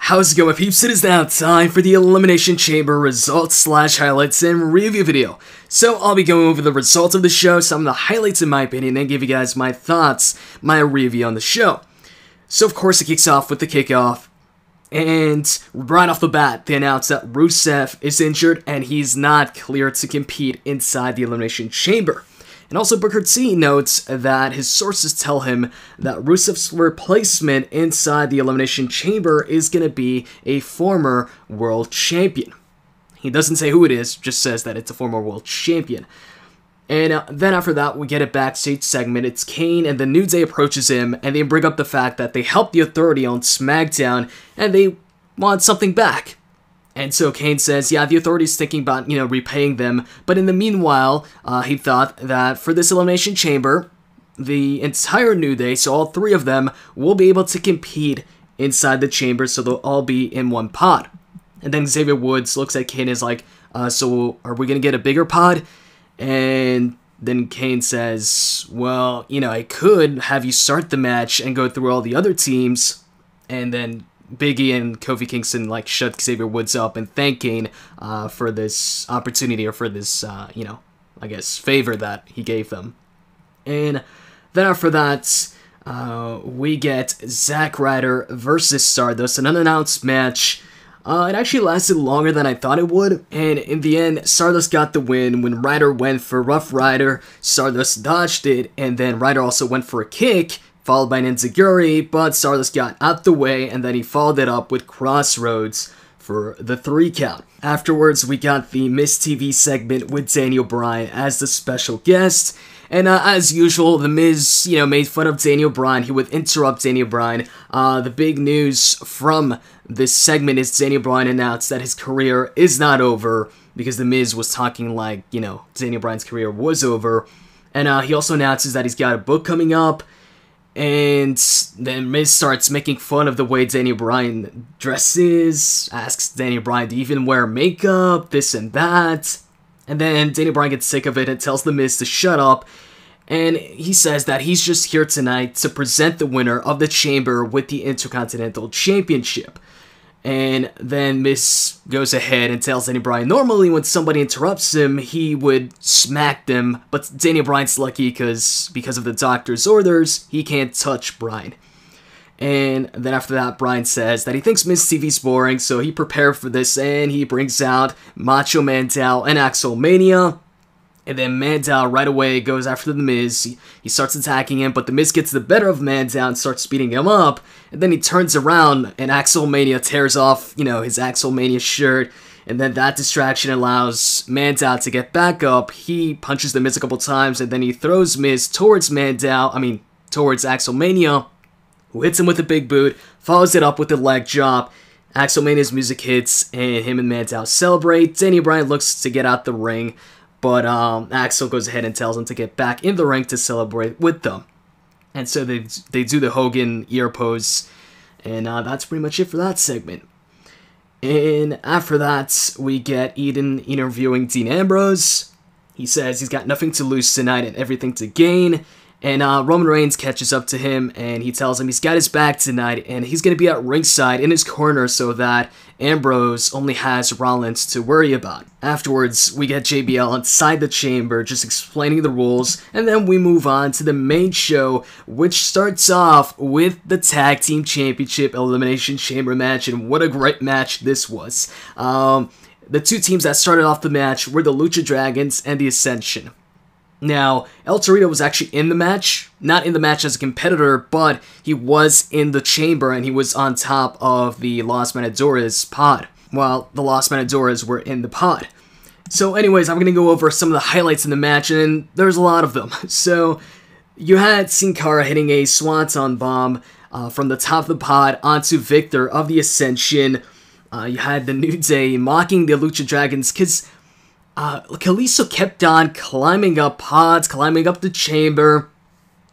How's it going, peeps? It is now time for the Elimination Chamber results / highlights and review video. So I'll be going over the results of the show, some of the highlights in my opinion, and give you guys my thoughts, my review on the show. So of course it kicks off with the kickoff, and right off the bat they announce that Rusev is injured and he's not cleared to compete inside the Elimination Chamber. And also Booker T notes that his sources tell him that Rusev's replacement inside the Elimination Chamber is going to be a former world champion. He doesn't say who it is, just says that it's a former world champion. And then after that, we get a backstage segment. It's Kane and the New Day approaches him, and they bring up the fact that they helped the Authority on Smackdown, and they want something back. And so Kane says, yeah, the Authority's thinking about, repaying them. But in the meanwhile, he thought that for this Elimination Chamber, the entire New Day, so all three of them, will be able to compete inside the chamber, so they'll all be in one pod. And then Xavier Woods looks at Kane and is like, so are we going to get a bigger pod? And then Kane says, well, I could have you start the match and go through all the other teams, and then Biggie and Kofi Kingston shut Xavier Woods up and thank Kane for this opportunity, or for this, I guess, favor that he gave them. And then after that, we get Zack Ryder versus Stardust, an unannounced match. It actually lasted longer than I thought it would, and in the end, Stardust got the win when Ryder went for Rough Ryder. Stardust dodged it, and then Ryder also went for a kick, followed by an enzugiri, but Stardust got out the way, and then he followed it up with crossroads for the 3 count. Afterwards, we got the Miz Tv segment with Daniel Bryan as the special guest, and as usual, the Miz, made fun of Daniel Bryan. He would interrupt Daniel Bryan. The big news from this segment is Daniel Bryan announced that his career is not over, because the Miz was talking like, Daniel Bryan's career was over, and he also announces that he's got a book coming up. And then Miz starts making fun of the way Daniel Bryan dresses, asks Daniel Bryan to even wear makeup, this and that. And then Daniel Bryan gets sick of it and tells the Miz to shut up. And he says that he's just here tonight to present the winner of the Chamber with the Intercontinental Championship. And then Miz goes ahead and tells Daniel Bryan, normally when somebody interrupts him, he would smack them, but Daniel Bryan's lucky because of the doctor's orders, he can't touch Bryan. And then after that, Bryan says that he thinks Miz TV's boring, so he prepared for this, and he brings out Macho Mandow and Axelmania. And then Mandow right away goes after the Miz. He starts attacking him, but the Miz gets the better of Mandow and starts beating him up. And then he turns around, and Axelmania tears off, his Axelmania shirt. And then that distraction allows Mandow to get back up. He punches the Miz a couple times, and then he throws Miz towards towards Axelmania, who hits him with a big boot, follows it up with a leg drop. Axelmania's music hits, and him and Mandow celebrate. Daniel Bryan looks to get out the ring, but Axel goes ahead and tells him to get back in the ring to celebrate with them. And so they do the Hogan ear pose, and that's pretty much it for that segment. And after that, we get Eden interviewing Dean Ambrose. He says he's got nothing to lose tonight and everything to gain. And Roman Reigns catches up to him, and he tells him he's got his back tonight, and he's going to be at ringside in his corner so that Ambrose only has Rollins to worry about. Afterwards, we get JBL inside the chamber, just explaining the rules, and then we move on to the main show, which starts off with the Tag Team Championship Elimination Chamber match, and what a great match this was. The two teams that started off the match were the Lucha Dragons and the Ascension. Now, El Torito was actually in the match, not in the match as a competitor, but he was in the chamber and he was on top of the Los Matadores pod, while the Los Matadores were in the pod. So anyways, I'm going to go over some of the highlights in the match, and there's a lot of them. So, you had Sin Cara hitting a Swanton bomb from the top of the pod onto Victor of the Ascension. You had the New Day mocking the Lucha Dragons, because Kalisto kept on climbing up pods, climbing up the chamber,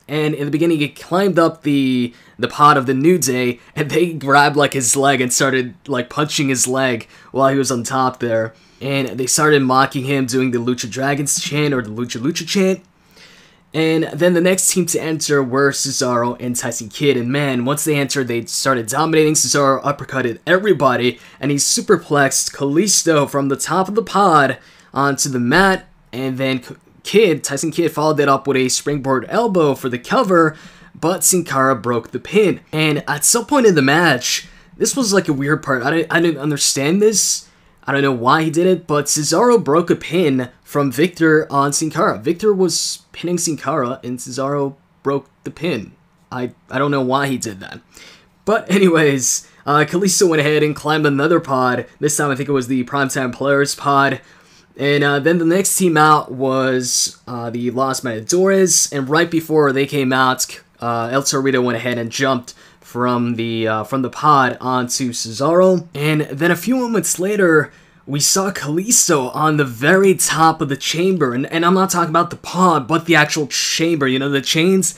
and in the beginning he climbed up the pod of the New Day, and they grabbed his leg and started punching his leg while he was on top there, and they started mocking him, doing the Lucha Dragons chant or the Lucha Lucha chant. And then the next team to enter were Cesaro and Tyson Kidd. And man, once they entered, they started dominating. Cesaro uppercutted everybody, and he superplexed Kalisto from the top of the pod onto the mat. And then Tyson Kidd followed that up with a springboard elbow for the cover, but Sin Cara broke the pin. And at some point in the match, this was like a weird part. I didn't understand this. I don't know why he did it, but Cesaro broke a pin from Victor on Sin Cara. Victor was pinning Sin Cara, and Cesaro broke the pin. I don't know why he did that. But anyways, Kalisto went ahead and climbed another pod. This time I think it was the Primetime Players pod. And then the next team out was the Los Matadores, and right before they came out, El Torito went ahead and jumped from the pod onto Cesaro. And then a few moments later, we saw Kalisto on the very top of the chamber. And I'm not talking about the pod, but the actual chamber. You know, the chains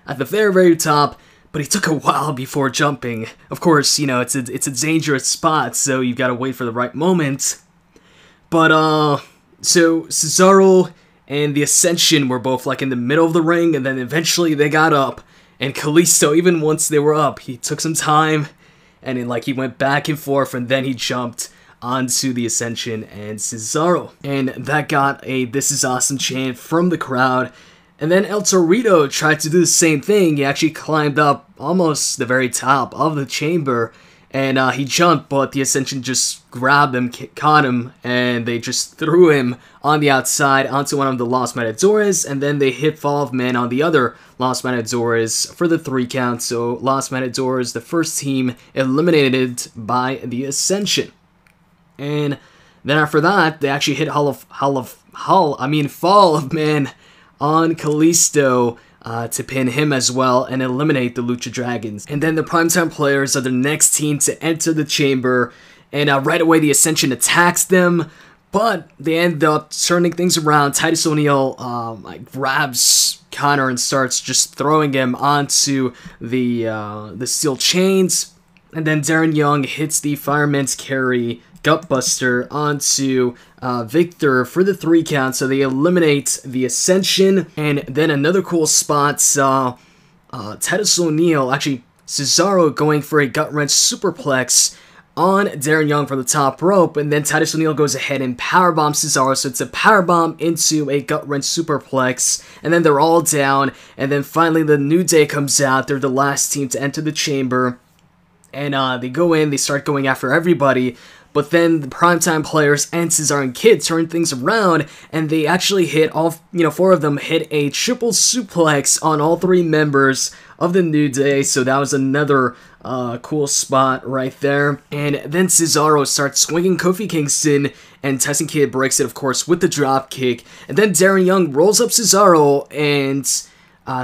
at the very, very top. But he took a while before jumping. Of course, you know, it's a dangerous spot, so you've got to wait for the right moment. But, so Cesaro and the Ascension were both, like, in the middle of the ring, and then eventually they got up. And Kalisto, even once they were up, he took some time, and then, like, he went back and forth, and then he jumped onto the Ascension and Cesaro. And that got a "This is awesome" chant from the crowd. And then El Torito tried to do the same thing. He actually climbed up almost the very top of the chamber, and he jumped, but the Ascension just grabbed him, caught him, and they just threw him on the outside onto one of the Los Matadores, and then they hit Fall of Man on the other Los Matadores for the 3 count. So Los Matadores, the first team eliminated by the Ascension. And then after that, they actually hit Fall of Man on Kalisto to pin him as well and eliminate the Lucha Dragons. And then the Primetime Players are the next team to enter the chamber, and right away the Ascension attacks them, but they end up turning things around. Titus O'Neil grabs Connor and starts just throwing him onto the steel chains, and then Darren Young hits the Fireman's Carry Gutbuster onto Victor for the 3 count, so they eliminate the Ascension. And then another cool spot saw Titus O'Neil, actually Cesaro, going for a gut-wrench superplex on Darren Young from the top rope, and then Titus O'Neil goes ahead and powerbombs Cesaro, so it's a powerbomb into a gut-wrench superplex, and then they're all down, and then finally the New Day comes out. They're the last team to enter the chamber, and they go in, they start going after everybody. But then the Primetime Players and Cesaro and Kidd turn things around, and they actually hit all, 4 of them hit a triple suplex on all 3 members of the New Day. So that was another cool spot right there. And then Cesaro starts swinging Kofi Kingston, and Tyson Kidd breaks it, of course, with the drop kick. And then Darren Young rolls up Cesaro, and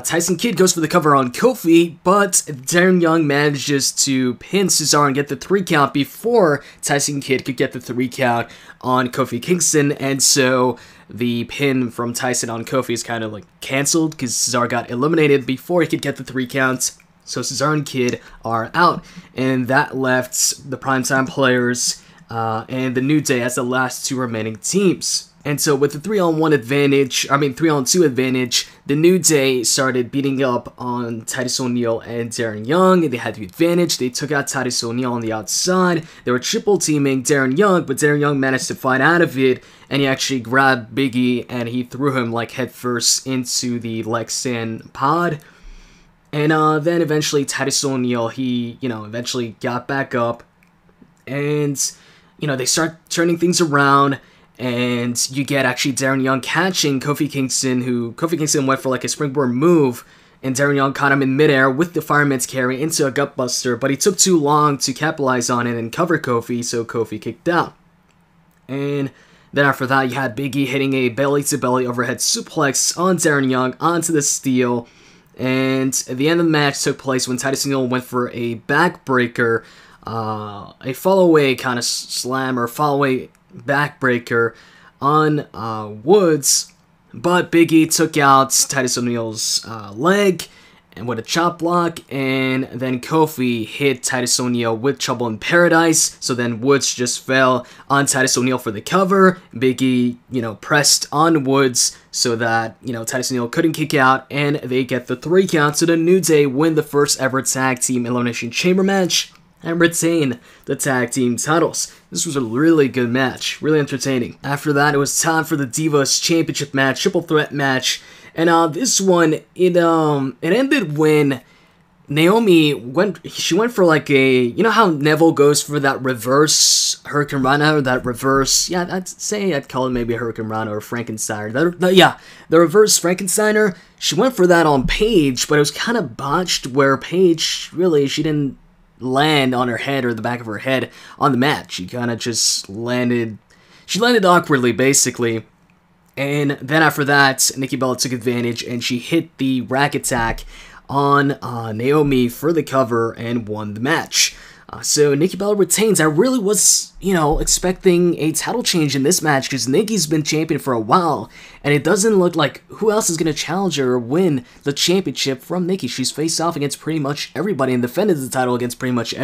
Tyson Kidd goes for the cover on Kofi, but Darren Young manages to pin Cesaro and get the 3 count before Tyson Kidd could get the 3 count on Kofi Kingston, and so the pin from Tyson on Kofi is kind of like cancelled because Cesaro got eliminated before he could get the 3 counts. So Cesaro and Kidd are out, and that left the Primetime Players and the New Day as the last 2 remaining teams. And so with the 3-on-2 advantage, the New Day started beating up on Titus O'Neil and Darren Young, and they had the advantage. They took out Titus O'Neil on the outside. They were triple teaming Darren Young, but Darren Young managed to fight out of it, and he actually grabbed Big E, and he threw him like headfirst into the Lexan pod. And then eventually Titus O'Neil, he, eventually got back up, and, they start turning things around. And you get actually Darren Young catching Kofi Kingston, Kofi Kingston went for like a springboard move, and Darren Young caught him in midair with the Fireman's Carry into a gutbuster, but he took too long to capitalize on it and cover Kofi, so Kofi kicked out. And then after that, you had Big E hitting a belly-to-belly overhead suplex on Darren Young onto the steel, and at the end of the match took place when Titus O'Neil went for a backbreaker, a fall-away kind of slam or fall-away backbreaker on Woods, but Big E took out Titus O'Neil's leg, and with a chop block, and then Kofi hit Titus O'Neil with Trouble in Paradise, so then Woods just fell on Titus O'Neil for the cover. Big E, pressed on Woods so that, Titus O'Neil couldn't kick out, and they get the 3 count, so the New Day win the first ever Tag Team Elimination Chamber match and retain the tag team titles. This was a really good match, really entertaining. After that, it was time for the Divas Championship match, triple threat match, and this one, it ended when Naomi went for like a, you know how Neville goes for that reverse Hurricane Rana, or that reverse, yeah, I'd call it maybe a Hurricane Rana or Frankensteiner. The reverse Frankensteiner, she went for that on Paige, but it was kind of botched where Paige, really, she didn't land on her head or the back of her head on the mat. She kind of just landed awkwardly, basically. And then after that, Nikki Bella took advantage and she hit the rack attack on Naomi for the cover and won the match. So Nikki Bella retains. I really was, expecting a title change in this match because Nikki's been champion for a while, and it doesn't look like who else is going to challenge her or win the championship from Nikki. She's faced off against pretty much everybody and defended the title against pretty much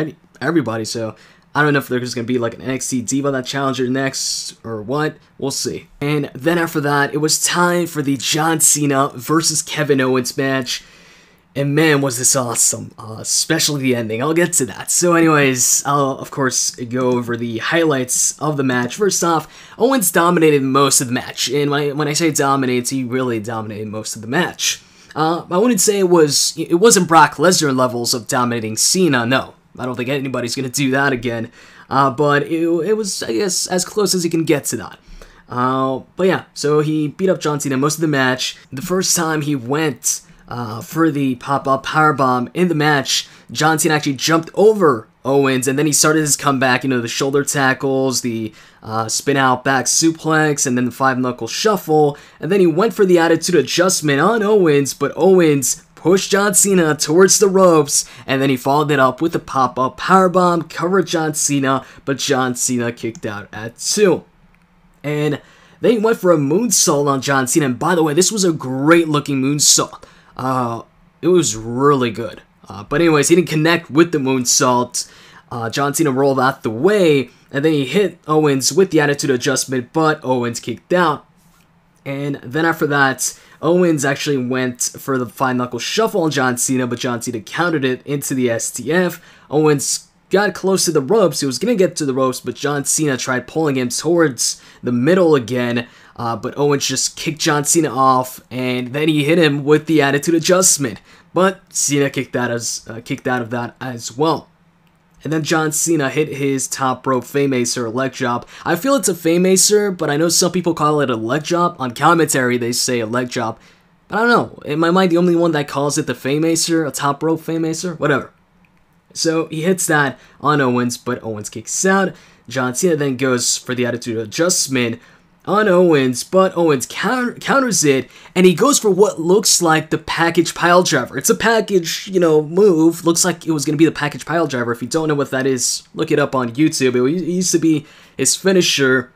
everybody, so I don't know if there's going to be like an NXT Diva that challenger next or what. We'll see. And then after that, it was time for the John Cena versus Kevin Owens match. And man, was this awesome, especially the ending. I'll get to that. So anyways, I'll, of course, go over the highlights of the match. First off, Owens dominated most of the match. And when I say dominates, he really dominated most of the match. I wouldn't say it wasn't Brock Lesnar levels of dominating Cena, no. I don't think anybody's going to do that again. But it was, I guess, as close as he can get to that. But yeah, so he beat up John Cena most of the match. The first time he went for the pop-up powerbomb in the match, John Cena actually jumped over Owens, and then he started his comeback, the shoulder tackles, the spin-out back suplex, and then the 5-knuckle shuffle, and then he went for the attitude adjustment on Owens, but Owens pushed John Cena towards the ropes, and then he followed it up with the pop-up powerbomb, covered John Cena, but John Cena kicked out at 2. And then he went for a moonsault on John Cena, and by the way, this was a great-looking moonsault. It was really good. But anyways, he didn't connect with the moonsault. John Cena rolled out the way, and then he hit Owens with the attitude adjustment, but Owens kicked out. And then after that, Owens actually went for the 5-knuckle shuffle on John Cena, but John Cena countered it into the STF. Owens got close to the ropes. He was going to get to the ropes, but John Cena tried pulling him towards the middle again. But Owens just kicked John Cena off, and then he hit him with the attitude adjustment. But Cena kicked out of that as well. And then John Cena hit his top rope Faymacer leg drop. I feel it's a Faymacer, but I know some people call it a leg drop. On commentary, they say a leg drop. But I don't know. In my mind, the only one that calls it the Faymacer, a top rope Faymacer, whatever. So he hits that on Owens, but Owens kicks out. John Cena then goes for the attitude adjustment on Owens, but Owens counters it, and he goes for what looks like the package pile driver. It's a package, move. Looks like it was going to be the package pile driver. If you don't know what that is, look it up on YouTube. It used to be his finisher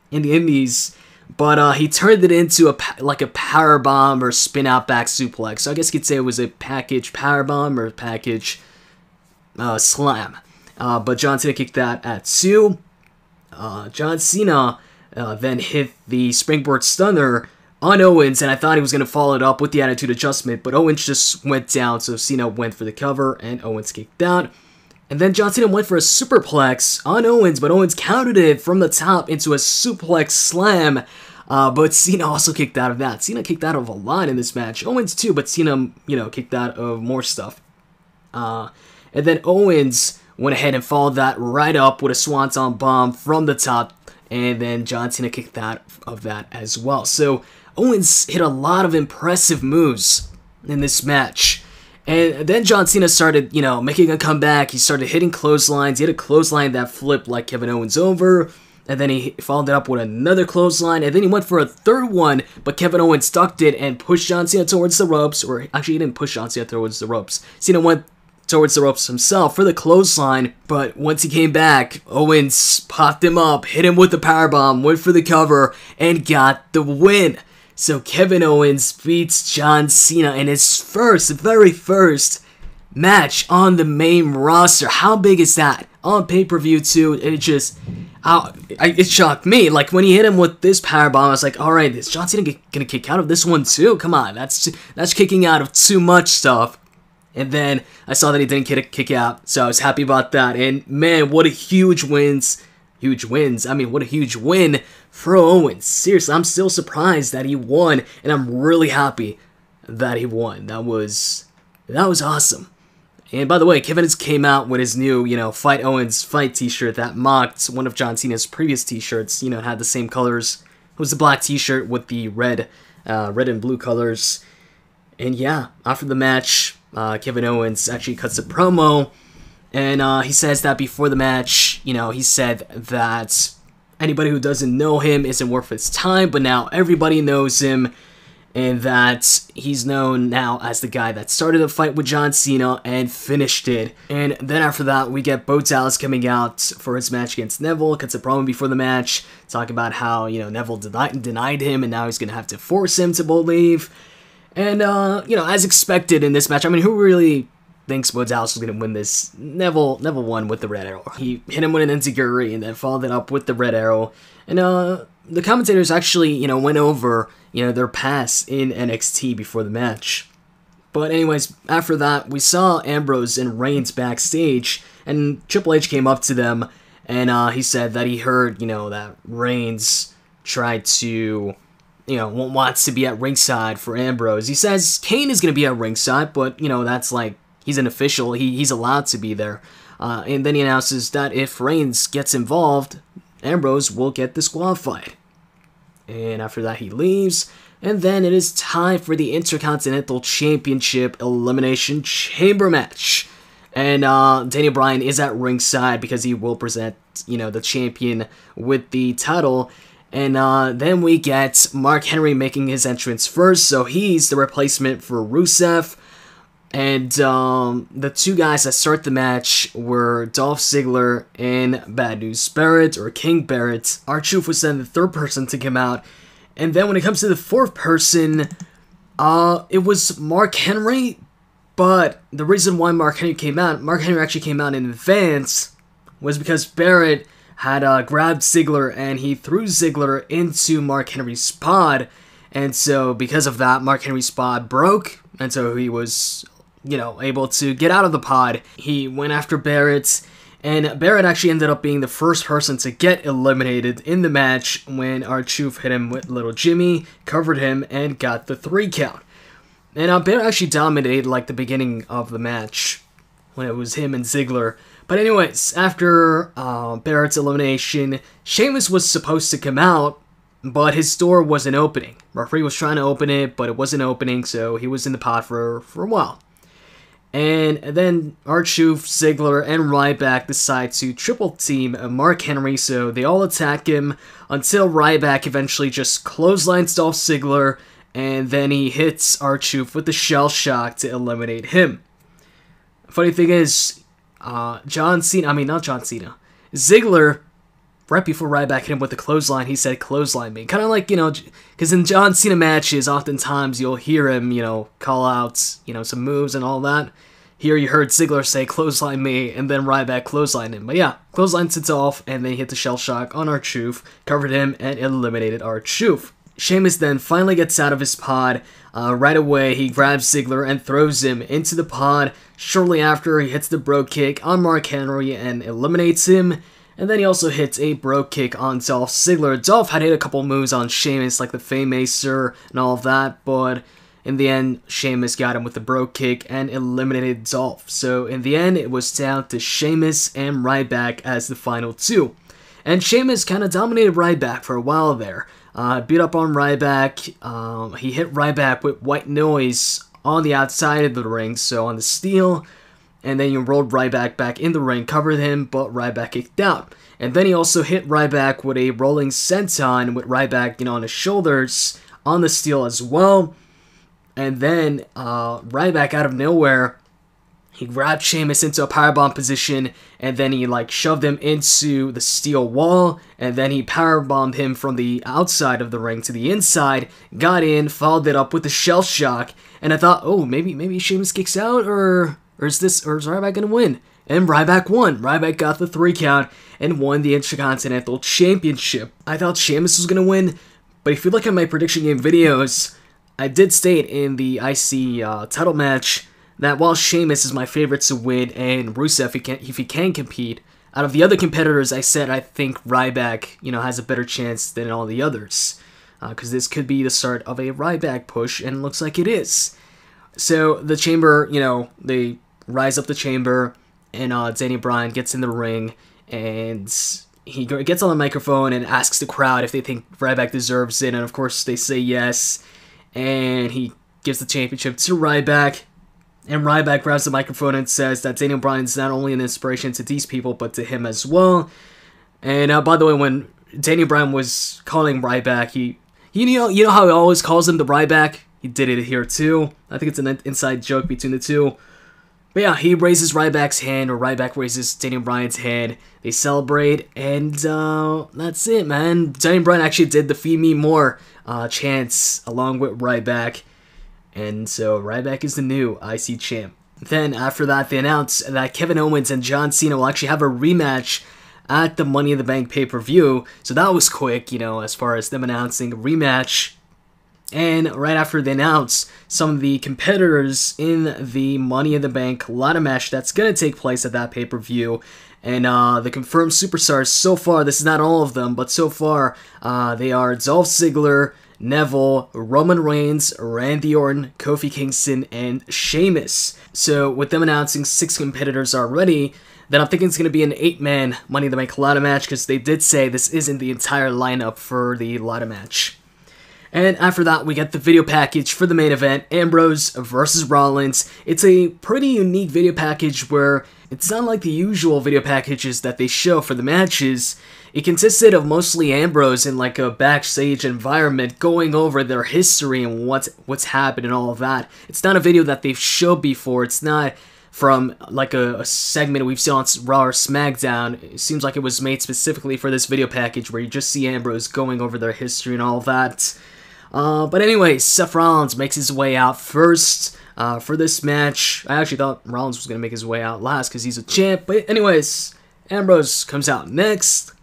in the Indies, but he turned it into a power bomb or spin out back suplex. So I guess you could say it was a package power bomb or package slam. But John Cena kicked that at 2. John Cena then hit the springboard stunner on Owens, and I thought he was going to follow it up with the attitude adjustment, but Owens just went down, so Cena went for the cover, and Owens kicked out. And then John Cena went for a superplex on Owens, but Owens countered it from the top into a suplex slam, but Cena also kicked out of that. Cena kicked out of a lot in this match. Owens too, but Cena, kicked out of more stuff. And then Owens went ahead and followed that right up with a swanton bomb from the top, and then John Cena kicked out of that as well. So Owens hit a lot of impressive moves in this match. And then John Cena started, making a comeback. He started hitting clotheslines. He hit a clothesline that flipped like Kevin Owens over. And then he followed it up with another clothesline. And then he went for a third one, but Kevin Owens ducked it and pushed John Cena towards the ropes. Or actually, he didn't push John Cena towards the ropes. Cena went towards the ropes himself for the clothesline, but once he came back, Owens popped him up, hit him with the powerbomb, went for the cover, and got the win. So Kevin Owens beats John Cena in his very first match on the main roster. How big is that? On pay-per-view too, it shocked me. Like, when he hit him with this powerbomb, I was like, alright, is John Cena gonna kick out of this one too? Come on, that's kicking out of too much stuff. And then I saw that he didn't kick out, so I was happy about that. And man, what a huge win for Owens. Seriously, I'm still surprised that he won, and I'm really happy that he won. That was awesome. And by the way, Kevin came out with his new, Fight Owens Fight t-shirt that mocked one of John Cena's previous t-shirts. It had the same colors. It was the black t-shirt with the red and blue colors. And yeah, after the match, Kevin Owens actually cuts a promo, and he says that before the match, he said that anybody who doesn't know him isn't worth his time, but now everybody knows him, and that he's known now as the guy that started the fight with John Cena and finished it. And then after that, we get Bo Dallas coming out for his match against Neville, cuts a promo before the match, talk about how, Neville denied him, and now he's going to have to force him to believe. And, as expected in this match, who really thinks Bo Dallas was going to win this? Neville won with the red arrow. He hit him with an enzugiri and then followed it up with the red arrow. And, the commentators actually, went over, their past in NXT before the match. But anyways, after that, we saw Ambrose and Reigns backstage, and Triple H came up to them, and he said that he heard, that Reigns tried to, wants to be at ringside for Ambrose. He says Kane is going to be at ringside, but, that's like, he's an official, he's allowed to be there. And then he announces that if Reigns gets involved, Ambrose will get disqualified. And after that, he leaves. And then it is time for the Intercontinental Championship Elimination Chamber match. And Daniel Bryan is at ringside because he will present, the champion with the title. And then we get Mark Henry making his entrance first. So he's the replacement for Rusev. And the two guys that start the match were Dolph Ziggler and Bad News Barrett, or King Barrett. R-Truth was then the third person to come out. And then when it comes to the fourth person, it was Mark Henry. But the reason why Mark Henry actually came out in advance, was because Barrett had grabbed Ziggler and he threw Ziggler into Mark Henry's pod. And so because of that, Mark Henry's pod broke. And so he was, able to get out of the pod. He went after Barrett, and Barrett actually ended up being the first person to get eliminated in the match when R-Truth hit him with Little Jimmy, covered him, and got the 3 count. And Barrett actually dominated, like, the beginning of the match, when it was him and Ziggler. But anyways, after Barrett's elimination, Sheamus was supposed to come out, but his door wasn't opening. Referee was trying to open it, but it wasn't opening, so he was in the pod for a while. And then R-Truth, Ziggler, and Ryback decide to triple team Mark Henry, so they all attack him until Ryback eventually just clotheslines Dolph Ziggler, and then he hits R-Truth with the Shell Shock to eliminate him. Funny thing is, Ziggler, right before Ryback hit him with the clothesline, he said, "Clothesline me." Kind of like, because in John Cena matches, oftentimes you'll hear him, call out, some moves and all that. Here you heard Ziggler say, "Clothesline me," and then Ryback clotheslined him. But yeah, clothesline it off, and then he hit the Shell Shock on R-Truth, covered him, and eliminated R-Truth. Sheamus then finally gets out of his pod. Right away, he grabs Ziggler and throws him into the pod. Shortly after, he hits the bro kick on Mark Henry and eliminates him. And then he also hits a bro kick on Dolph Ziggler. Dolph had hit a couple moves on Sheamus, like the Faymacer and all of that, but in the end, Sheamus got him with the bro kick and eliminated Dolph. So in the end, it was down to Sheamus and Ryback as the final two. And Sheamus kind of dominated Ryback for a while there. Beat up on Ryback. He hit Ryback with white noise on the outside of the ring, so on the steel. And then he rolled Ryback back in the ring, covered him, but Ryback kicked out. And then he also hit Ryback with a rolling senton with Ryback, on his shoulders on the steel as well. And then Ryback out of nowhere He grabbed Sheamus into a powerbomb position, and then he like shoved him into the steel wall, and then he powerbombed him from the outside of the ring to the inside, got in, followed it up with the shell shock, and I thought, oh, maybe Sheamus kicks out, or is Ryback gonna win? And Ryback won. Ryback got the 3 count and won the Intercontinental Championship. I thought Sheamus was gonna win, but if you look at my prediction game videos, I did state in the IC title match that while Sheamus is my favorite to win, and Rusev, if he can compete, out of the other competitors, I said I think Ryback, has a better chance than all the others. Because this could be the start of a Ryback push, and it looks like it is. So, the Chamber, they rise up the Chamber, and Daniel Bryan gets in the ring, and he gets on the microphone and asks the crowd if they think Ryback deserves it, and of course they say yes, and he gives the championship to Ryback. And Ryback grabs the microphone and says that Daniel Bryan's not only an inspiration to these people, but to him as well. And by the way, when Daniel Bryan was calling Ryback, you know how he always calls him the Ryback? He did it here too. I think it's an inside joke between the two. But yeah, he raises Ryback's hand, or Ryback raises Daniel Bryan's hand. They celebrate, and that's it, man. Daniel Bryan actually did the Feed Me More chants along with Ryback. And so Ryback is the new IC champ. Then after that, they announce that Kevin Owens and John Cena will actually have a rematch at the Money in the Bank pay-per-view. So that was quick, as far as them announcing a rematch. And right after they announce some of the competitors in the Money in the Bank ladder match that's going to take place at that pay-per-view. And the confirmed superstars so far, this is not all of them, but so far they are Dolph Ziggler, Neville, Roman Reigns, Randy Orton, Kofi Kingston, and Sheamus. So with them announcing 6 competitors already, then I'm thinking it's going to be an 8-man Money in the Bank ladder match, because they did say this isn't the entire lineup for the ladder match. And after that, we get the video package for the main event, Ambrose versus Rollins. It's a pretty unique video package where it's not like the usual video packages that they show for the matches. It consisted of mostly Ambrose in like a backstage environment going over their history and what's happened and all of that. It's not a video that they've showed before. It's not from like a segment we've seen on Raw or Smackdown. It seems like it was made specifically for this video package where you just see Ambrose going over their history and all of that. But anyway, Seth Rollins makes his way out first for this match. I actually thought Rollins was going to make his way out last because he's a champ. But anyways, Ambrose comes out next.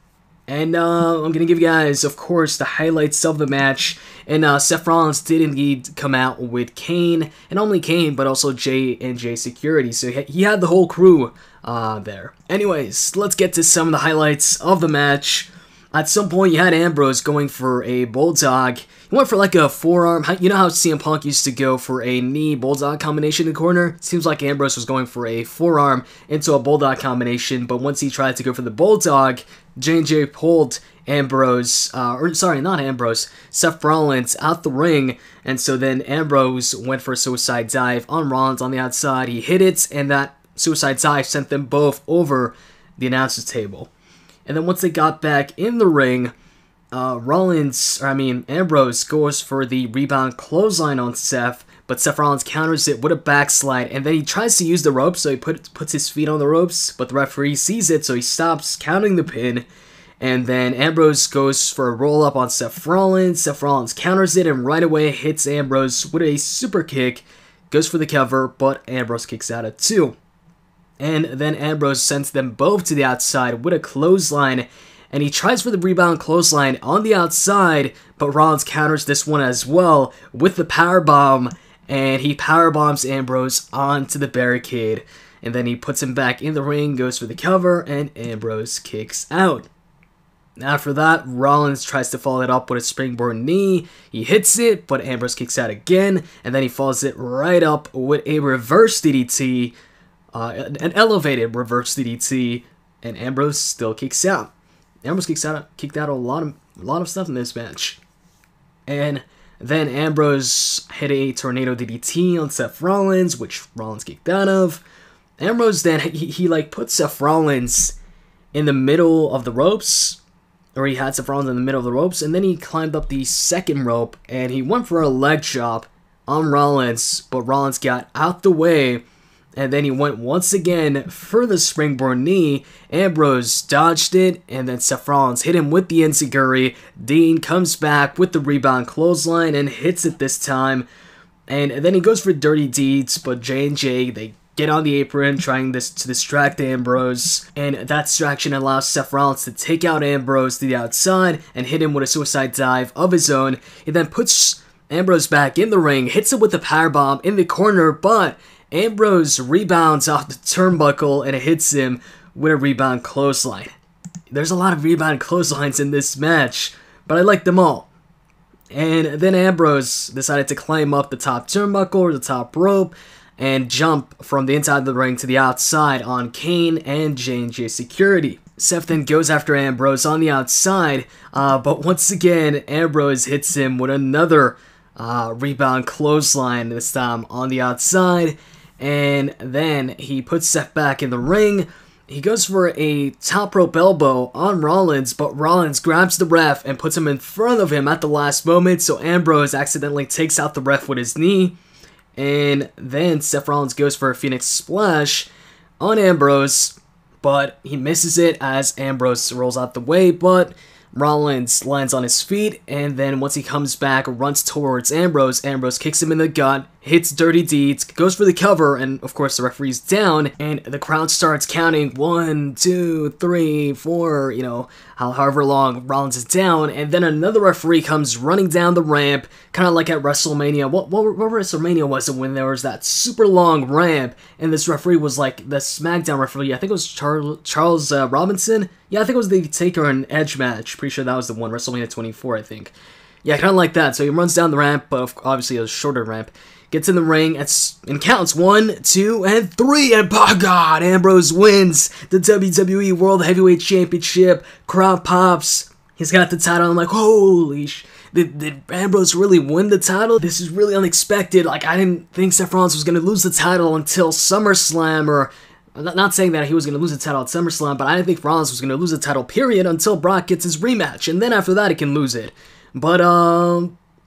And I'm going to give you guys, of course, the highlights of the match. And Seth Rollins did indeed come out with Kane. And not only Kane, but also J&J Security. So he had the whole crew there. Anyways, let's get to some of the highlights of the match. At some point, you had Ambrose going for a bulldog. He went for like a forearm. You know how CM Punk used to go for a knee bulldog combination in the corner? Seems like Ambrose was going for a forearm into a bulldog combination, but once he tried to go for the bulldog, J&J pulled Ambrose, not Ambrose, Seth Rollins out the ring, and so then Ambrose went for a suicide dive on Rollins on the outside. He hit it, and that suicide dive sent them both over the announcer's table. And then once they got back in the ring, Ambrose goes for the rebound clothesline on Seth, but Seth Rollins counters it with a backslide, and then he tries to use the ropes, so he puts his feet on the ropes, but the referee sees it, so he stops counting the pin, and then Ambrose goes for a roll-up on Seth Rollins. Seth Rollins counters it, and right away hits Ambrose with a super kick, goes for the cover, but Ambrose kicks out at 2. And then Ambrose sends them both to the outside with a clothesline, and he tries for the rebound clothesline on the outside, but Rollins counters this one as well with the powerbomb, and he powerbombs Ambrose onto the barricade, and then he puts him back in the ring, goes for the cover, and Ambrose kicks out. After that, Rollins tries to follow it up with a springboard knee. He hits it, but Ambrose kicks out again, and then he follows it right up with a reverse DDT, an elevated reverse DDT, and Ambrose still kicks out. Ambrose kicked out a lot of stuff in this match. And then Ambrose hit a tornado DDT on Seth Rollins, which Rollins kicked out of. Ambrose then, he put Seth Rollins in the middle of the ropes, or he had Seth Rollins in the middle of the ropes, and then he climbed up the second rope, and he went for a leg chop on Rollins, but Rollins got out the way, and then he went once again for the springboard knee. Ambrose dodged it, and then Seth Rollins hit him with the enzugiri. Dean comes back with the rebound clothesline and hits it this time. And then he goes for dirty deeds, but J&J, they get on the apron trying to distract Ambrose. And that distraction allows Seth Rollins to take out Ambrose to the outside and hit him with a suicide dive of his own. He then puts Ambrose back in the ring, hits him with a powerbomb in the corner, but Ambrose rebounds off the turnbuckle and it hits him with a rebound clothesline. There's a lot of rebound clotheslines in this match, but I like them all. And then Ambrose decided to climb up the top turnbuckle or the top rope and jump from the inside of the ring to the outside on Kane and J&J security. Seth then goes after Ambrose on the outside, but once again, Ambrose hits him with another rebound clothesline, this time on the outside. And then he puts Seth back in the ring. He goes for a top rope elbow on Rollins, but Rollins grabs the ref and puts him in front of him at the last moment, so Ambrose accidentally takes out the ref with his knee. And then Seth Rollins goes for a Phoenix Splash on Ambrose, but he misses it as Ambrose rolls out the way, but Rollins lands on his feet, and then once he comes back, runs towards Ambrose. Ambrose kicks him in the gut, hits Dirty Deeds, goes for the cover, and of course the referee's down, and the crowd starts counting 1, 2, 3, 4, you know, however long Rollins is down, and then another referee comes running down the ramp, kind of like at WrestleMania. What WrestleMania was it when there was that super long ramp, and this referee was like the Smackdown referee? I think it was Charles Robinson? Yeah, I think it was the Taker and Edge match. Pretty sure that was the one, WrestleMania 24, I think. Yeah, kind of like that. So he runs down the ramp, but obviously a shorter ramp. Gets in the ring and counts 1, 2, and 3, and by God, Ambrose wins the WWE World Heavyweight Championship. Crowd pops. He's got the title. I'm like, holy sh! Did Ambrose really win the title? This is really unexpected. Like, I didn't think Seth Rollins was going to lose the title until SummerSlam, or not saying that he was going to lose the title at SummerSlam, but I didn't think Rollins was going to lose the title, period, until Brock gets his rematch, and then after that he can lose it. But,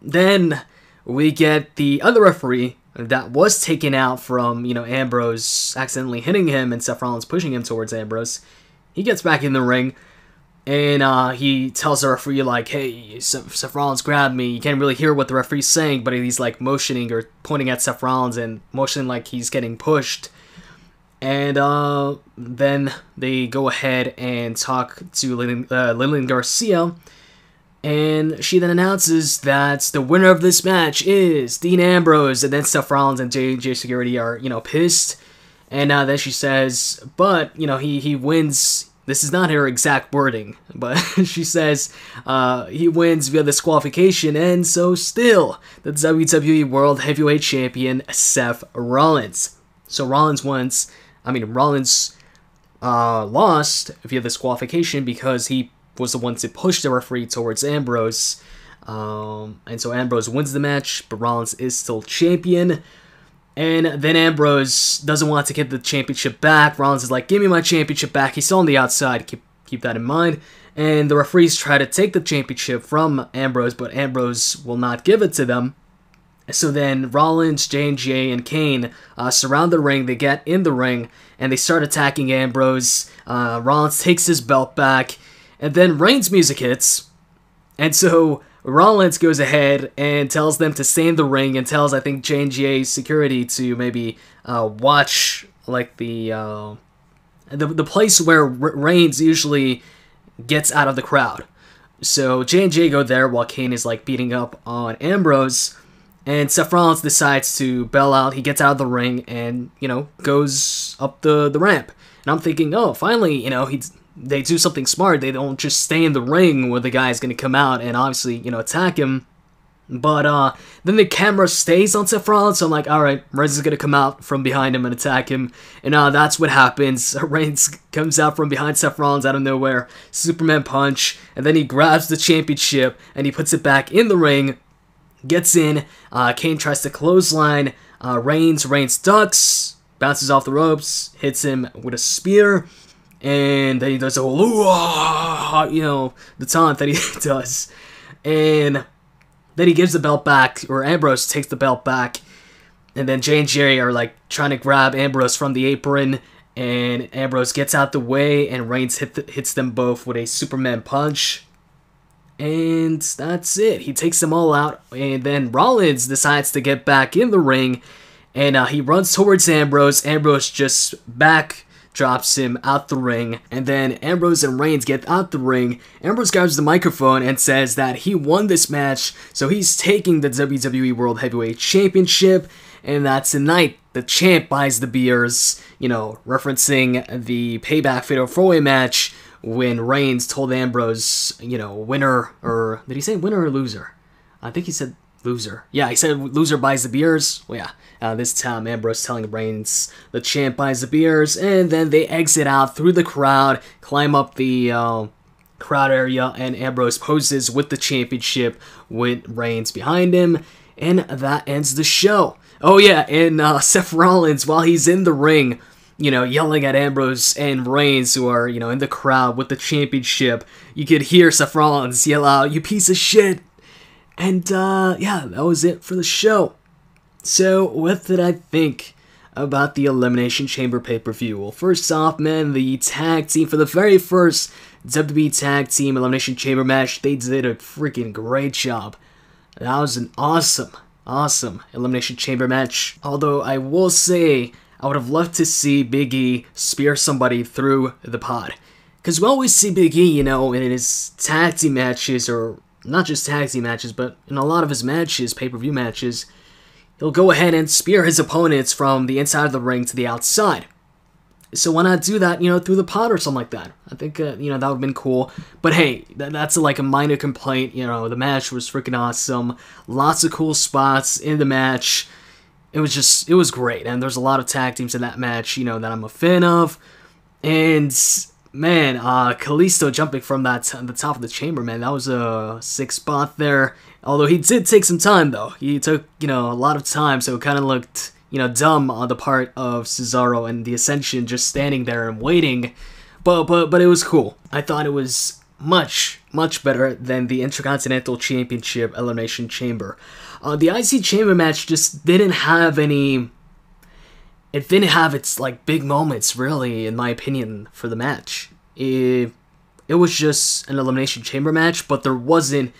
then we get the other referee that was taken out from, you know, Ambrose accidentally hitting him and Seth Rollins pushing him towards Ambrose. He gets back in the ring, and he tells the referee, like, hey, Seth Rollins grabbed me. You can't really hear what the referee's saying, but he's, like, motioning or pointing at Seth Rollins and motioning like he's getting pushed. And then they go ahead and talk to Lillian Garcia, and she then announces that the winner of this match is Dean Ambrose, and then Seth Rollins and J&J Security are, you know, pissed. And then she says, but, you know, he wins. This is not her exact wording, but she says he wins via disqualification, and so still, the WWE World Heavyweight Champion, Seth Rollins. So Rollins lost via disqualification because he was the one to push the referee towards Ambrose. And so Ambrose wins the match, but Rollins is still champion. And then Ambrose doesn't want to get the championship back. Rollins is like, give me my championship back. He's still on the outside. Keep that in mind. And the referees try to take the championship from Ambrose, but Ambrose will not give it to them. So then Rollins, J&J, and Kane surround the ring. They get in the ring, and they start attacking Ambrose. Rollins takes his belt back, and then Reigns' music hits. And so Rollins goes ahead and tells them to stay in the ring, and tells, I think, J&J security to maybe watch, like, the place where Reigns usually gets out of the crowd. So J&J go there while Kane is, like, beating up on Ambrose. And Seth Rollins decides to bail out. He gets out of the ring and, you know, goes up the ramp. And I'm thinking, oh, finally, you know, they do something smart. They don't just stay in the ring where the guy's going to come out and obviously, you know, attack him. But then the camera stays on Seth Rollins, so I'm like, alright, Reigns is going to come out from behind him and attack him. And that's what happens. Reigns comes out from behind Seth Rollins out of nowhere, Superman punch, and then he grabs the championship and he puts it back in the ring, gets in. Kane tries to clothesline Reigns. Reigns ducks, bounces off the ropes, hits him with a spear, and then he does a whole, you know, the taunt that he does. And then he gives the belt back, or Ambrose takes the belt back, And then Jay and Jerry are like trying to grab Ambrose from the apron, and Ambrose gets out the way, and Reigns hits them both with a Superman punch. And that's it. He takes them all out, and then Rollins decides to get back in the ring, and he runs towards Ambrose. Ambrose just drops him out the ring, and then Ambrose and Reigns get out the ring. Ambrose grabs the microphone and says that he won this match, so he's taking the WWE World Heavyweight Championship, and that tonight the champ buys the beers, you know, referencing the Payback Fatal 4-Way match when Reigns told Ambrose, you know, winner, or did he say winner or loser? I think he said loser. Yeah, he said loser buys the beers. Well, yeah, this time Ambrose telling Reigns the champ buys the beers, and then they exit out through the crowd, climb up the crowd area, and Ambrose poses with the championship with Reigns behind him, and that ends the show. Oh yeah, and Seth Rollins, while he's in the ring, you know, yelling at Ambrose and Reigns, who are, you know, in the crowd with the championship, you could hear Seth Rollins yell out, "You piece of shit!" And, yeah, that was it for the show. So, what did I think about the Elimination Chamber pay-per-view? Well, first off, man, the tag team, for the very first WWE Tag Team Elimination Chamber match, they did a freaking great job. That was an awesome Elimination Chamber match. Although, I will say, I would have loved to see Big E spear somebody through the pod. Because we always see Big E, you know, in his tag team matches, or not just tag team matches, but in a lot of his matches, pay-per-view matches, he'll go ahead and spear his opponents from the inside of the ring to the outside. So why not do that, you know, through the pod or something like that? I think, you know, that would have been cool. But hey, that's like a minor complaint. You know, the match was freaking awesome. Lots of cool spots in the match. It was great. And there's a lot of tag teams in that match, you know, that I'm a fan of. And man, Kalisto jumping from the top of the chamber, man, that was a sick spot there. Although he did take some time, though. He took, you know, a lot of time, so it kind of looked, you know, dumb on the part of Cesaro and the Ascension just standing there and waiting. But it was cool. I thought it was much better than the Intercontinental Championship Elimination Chamber. The IC Chamber match just didn't have any... It didn't have its, like, big moments, really, in my opinion, for the match. It was just an Elimination Chamber match, but there wasn't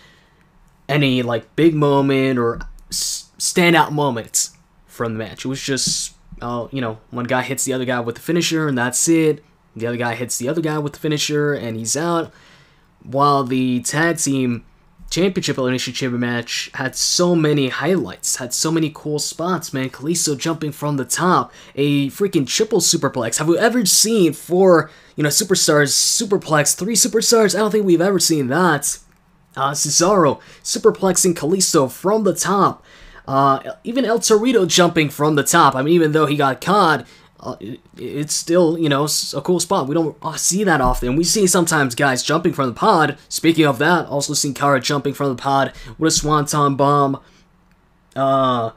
any, like, big moment or standout moments from the match. It was just, you know, one guy hits the other guy with the finisher, and that's it. The other guy hits the other guy with the finisher, and he's out. While the Tag Team Championship Elimination Chamber match had so many highlights, had so many cool spots, man. Kalisto jumping from the top, a freaking triple superplex. Have we ever seen 4, you know, superstars superplex 3 superstars? I don't think we've ever seen that. Cesaro superplexing Kalisto from the top. Even El Torito jumping from the top. I mean, even though he got caught, it's still, you know, a cool spot. We don't see that often. We see sometimes guys jumping from the pod. Speaking of that, also seen Kara jumping from the pod with a Swanton Bomb. I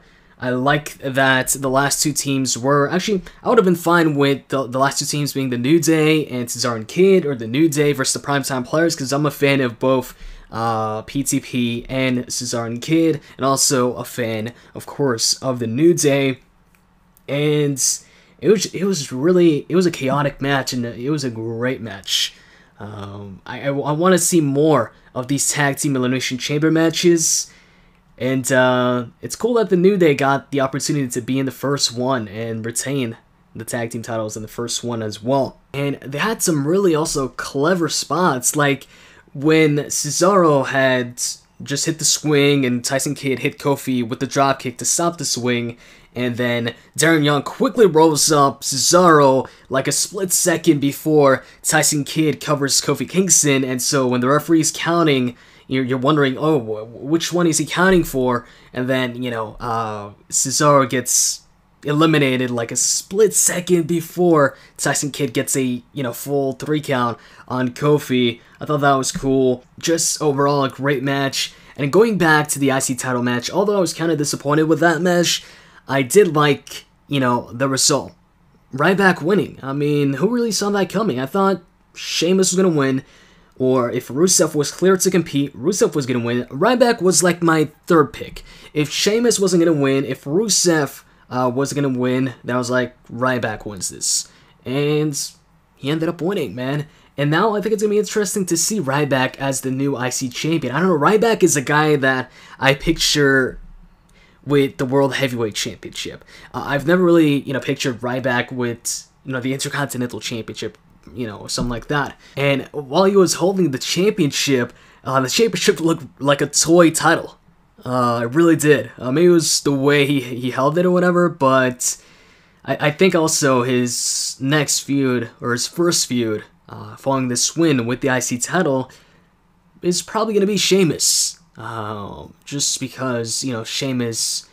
like that the last 2 teams were... Actually, I would have been fine with the last 2 teams being the New Day and Cesaro and Kid, or the New Day versus the Primetime Players, because I'm a fan of both PTP and Cesaro and Kid, and also a fan, of course, of the New Day. And it was a chaotic match, and it was a great match. I want to see more of these Tag Team Elimination Chamber matches, and it's cool that the New Day got the opportunity to be in the first one and retain the Tag Team titles in the first one as well. And they had some really also clever spots, like when Cesaro had just hit the swing and Tyson Kidd hit Kofi with the dropkick to stop the swing, and then Darren Young quickly rolls up Cesaro like a split second before Tyson Kidd covers Kofi Kingston, and so when the referee's counting, you're wondering, oh, which one is he counting for? And then, you know, Cesaro gets eliminated like a split second before Tyson Kidd gets a, you know, full 3 count on Kofi. I thought that was cool. Just overall a great match. And going back to the IC title match, although I was kind of disappointed with that match, I did like, you know, the result. Ryback winning. I mean, who really saw that coming? I thought Sheamus was going to win, or if Rusev was cleared to compete, Rusev was going to win. Ryback was like my 3rd pick. If Sheamus wasn't going to win, if Rusev wasn't going to win. Then I was like, Ryback wins this. And he ended up winning, man. And now I think it's going to be interesting to see Ryback as the new IC champion. I don't know, Ryback is a guy that I picture with the World Heavyweight Championship. I've never really, pictured Ryback with, the Intercontinental Championship, something like that. And while he was holding the championship looked like a toy title. It really did. Maybe it was the way he held it or whatever, but I think also his next feud, or his first feud, following this win with the IC title, is probably going to be Sheamus. Just because, Sheamus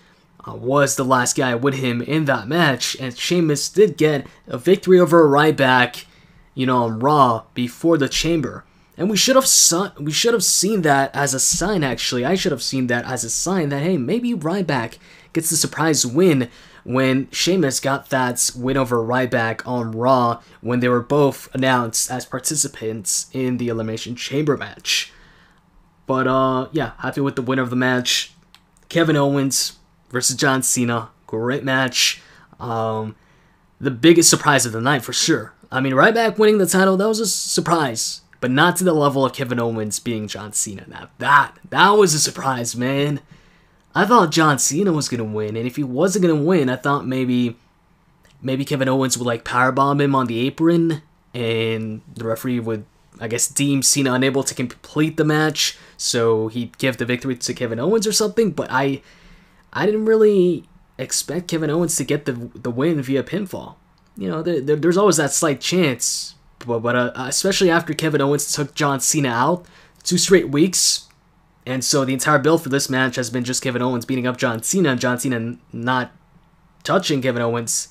was the last guy with him in that match, and Sheamus did get a victory over Ryback, on Raw before the Chamber. And we should have seen that as a sign, actually. I should have seen that as a sign that, hey, maybe Ryback gets the surprise win when Sheamus got that win over Ryback on Raw when they were both announced as participants in the Elimination Chamber match. But, yeah, happy with the winner of the match. Kevin Owens versus John Cena. Great match. The biggest surprise of the night, for sure. I mean, Ryback winning the title, that was a surprise. But not to the level of Kevin Owens being John Cena. Now, that was a surprise, man. I thought John Cena was going to win. And if he wasn't going to win, I thought maybe Kevin Owens would, powerbomb him on the apron. And the referee would, I guess, deem Cena unable to complete the match, so he'd give the victory to Kevin Owens or something. But I didn't really expect Kevin Owens to get the win via pinfall. There's always that slight chance, but especially after Kevin Owens took John Cena out 2 straight weeks, and so the entire build for this match has been just Kevin Owens beating up John Cena, and John Cena not touching Kevin Owens.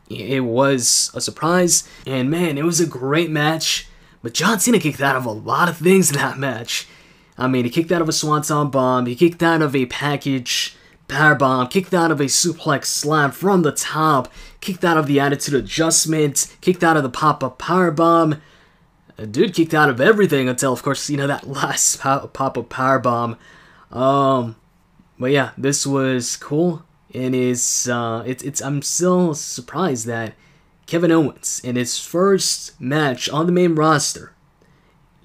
It was a surprise, and man, it was a great match. But John Cena kicked out of a lot of things in that match. I mean, he kicked out of a Swanton Bomb, he kicked out of a package powerbomb, kicked out of a suplex slam from the top, kicked out of the Attitude Adjustment, kicked out of the pop-up powerbomb. Dude kicked out of everything until, of course, that last pop-up powerbomb. But yeah, this was cool, and I'm still surprised that Kevin Owens, in his first match on the main roster,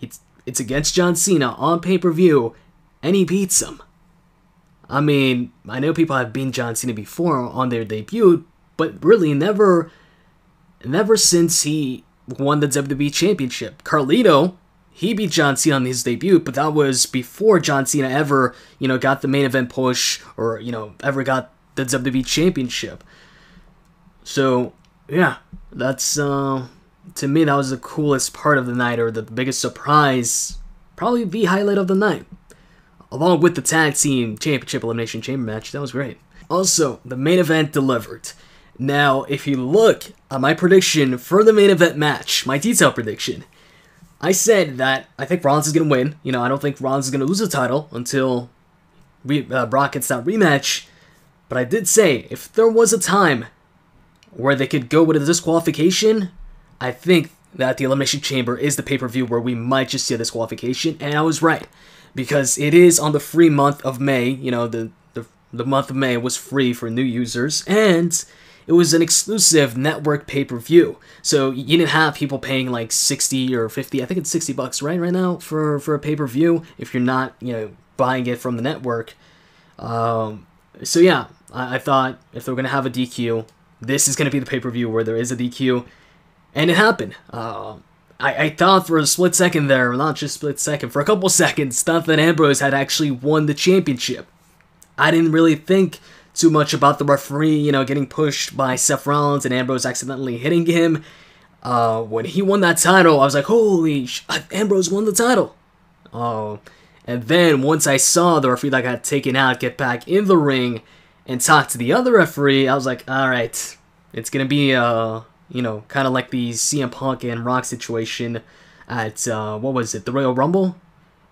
it's against John Cena on pay-per-view, and he beats him. I mean, I know people have beaten John Cena before on their debut, but really never since he won the WWE Championship. Carlito, he beat John Cena on his debut, but that was before John Cena ever, got the main event push or, ever got the WWE Championship. So, yeah, that's, to me, that was the coolest part of the night, or the biggest surprise, probably the highlight of the night. Along with the Tag Team Championship Elimination Chamber match, that was great. Also, the main event delivered. Now, if you look at my prediction for the main event match, my detailed prediction, I said that I think Rollins is going to win. I don't think Rollins is going to lose the title until Brock gets that rematch. But I did say, if there was a time where they could go with a disqualification, I think that the Elimination Chamber is the pay-per-view where we might just see a disqualification, and I was right. Because it is on the free month of May, the month of May was free for new users, and it was an exclusive network pay-per-view. So you didn't have people paying like 60 or 50, I think it's $60 right now for a pay-per-view if you're not, buying it from the network. So yeah, I thought if they're going to have a DQ, this is going to be the pay-per-view where there is a DQ, and it happened. I thought for a split second there, not just split second, for a couple seconds, thought that Ambrose had actually won the championship. I didn't really think too much about the referee, getting pushed by Seth Rollins and Ambrose accidentally hitting him. When he won that title, I was like, holy Ambrose won the title. And then once I saw the referee that got taken out get back in the ring and talk to the other referee, I was like, alright, it's going to be, kind of like the CM Punk and Rock situation at, what was it, the Royal Rumble?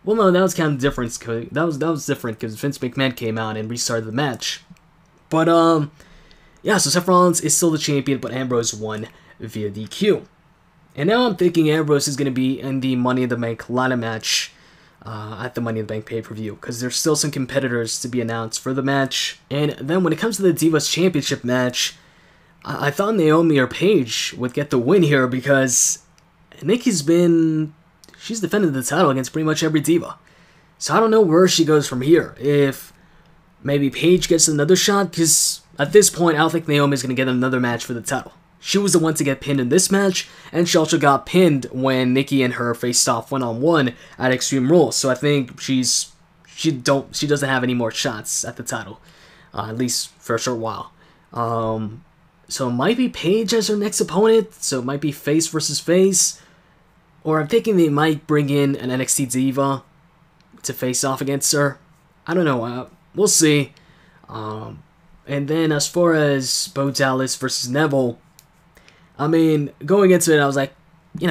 Well, no, that was kind of different. That was different because Vince McMahon came out and restarted the match. But, yeah, so Seth Rollins is still the champion, but Ambrose won via DQ. And now I'm thinking Ambrose is going to be in the Money in the Bank ladder match at the Money in the Bank pay-per-view, because there's still some competitors to be announced for the match. And then when it comes to the Divas Championship match, I thought Naomi or Paige would get the win here, because Nikki's she's defended the title against pretty much every diva. So I don't know where she goes from here. If maybe Paige gets another shot, because at this point I don't think Naomi's going to get another match for the title. She was the one to get pinned in this match, and she also got pinned when Nikki and her faced off one-on-one at Extreme Rules. So I think she doesn't have any more shots at the title, at least for a short while. So it might be Paige as her next opponent. So it might be face versus face, or I'm thinking they might bring in an NXT diva to face off against her. I don't know. We'll see. And then as far as Bo Dallas versus Neville, I mean, going into it, I was like,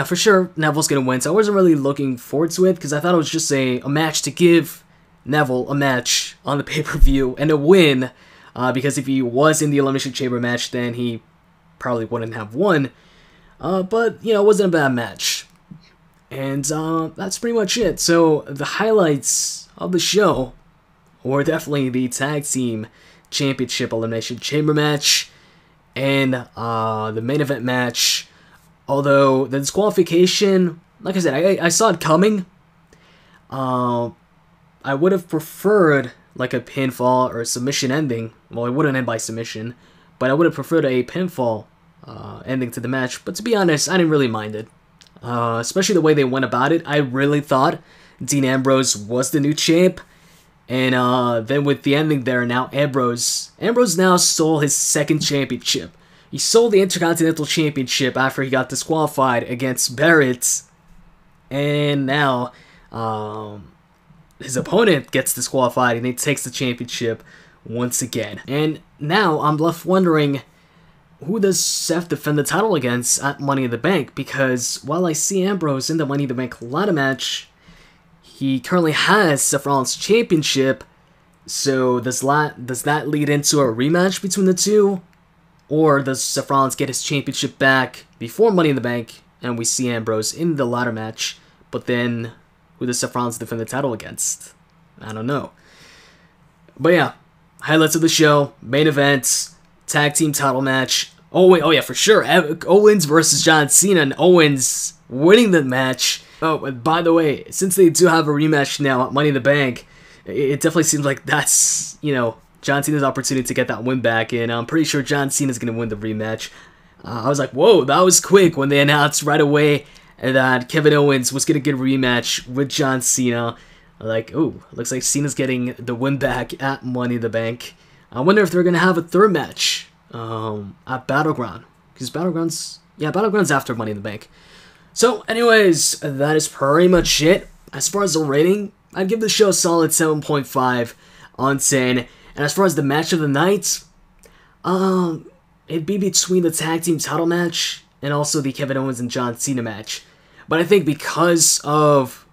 for sure Neville's going to win. So I wasn't really looking forward to it, because I thought it was just a match to give Neville a match on the pay-per-view and a win. Because if he was in the Elimination Chamber match, then he probably wouldn't have won. But, it wasn't a bad match. And that's pretty much it. So the highlights of the show were definitely the Tag Team Championship Elimination Chamber match and the main event match. Although the disqualification, like I said, I saw it coming. I would have preferred like a pinfall or a submission ending. Well, it wouldn't end by submission, but I would have preferred a pinfall ending to the match. But to be honest, I didn't really mind it. Especially the way they went about it. I really thought Dean Ambrose was the new champ. And then with the ending there, now Ambrose now stole his second championship. He sold the Intercontinental Championship after he got disqualified against Barrett. And now his opponent gets disqualified and he takes the championship once again. And now I'm left wondering, who does Seth defend the title against at Money in the Bank? Because while I see Ambrose in the Money in the Bank ladder match, he currently has Seth Rollins' championship. So does that lead into a rematch between the two? Or does Seth Rollins get his championship back before Money in the Bank and we see Ambrose in the ladder match? But then who does Seth Rollins defend the title against? I don't know. But yeah, highlights of the show, main event, tag team title match. Oh yeah, for sure. Owens versus John Cena, and Owens winning the match. Oh, and by the way, since they do have a rematch now at Money in the Bank, it definitely seems like that's, John Cena's opportunity to get that win back, and I'm pretty sure John Cena's going to win the rematch. I was like, whoa, that was quick when they announced right away that Kevin Owens was going to get a rematch with John Cena. Like, oh, looks like Cena's getting the win back at Money in the Bank. I wonder if they're going to have a third match at Battleground. Because Battleground's after Money in the Bank. So, anyways, that is pretty much it. As far as the rating, I'd give the show a solid 7.5 on 10. And as far as the match of the night, it'd be between the tag team title match and also the Kevin Owens and John Cena match. But I think because of,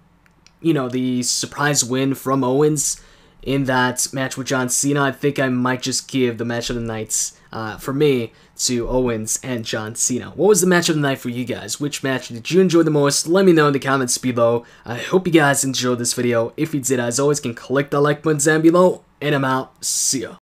the surprise win from Owens in that match with John Cena, I think I might just give the match of the night, for me, to Owens and John Cena. What was the match of the night for you guys? Which match did you enjoy the most? Let me know in the comments below. I hope you guys enjoyed this video. If you did, as always, can click the like button down below. And I'm out. See ya.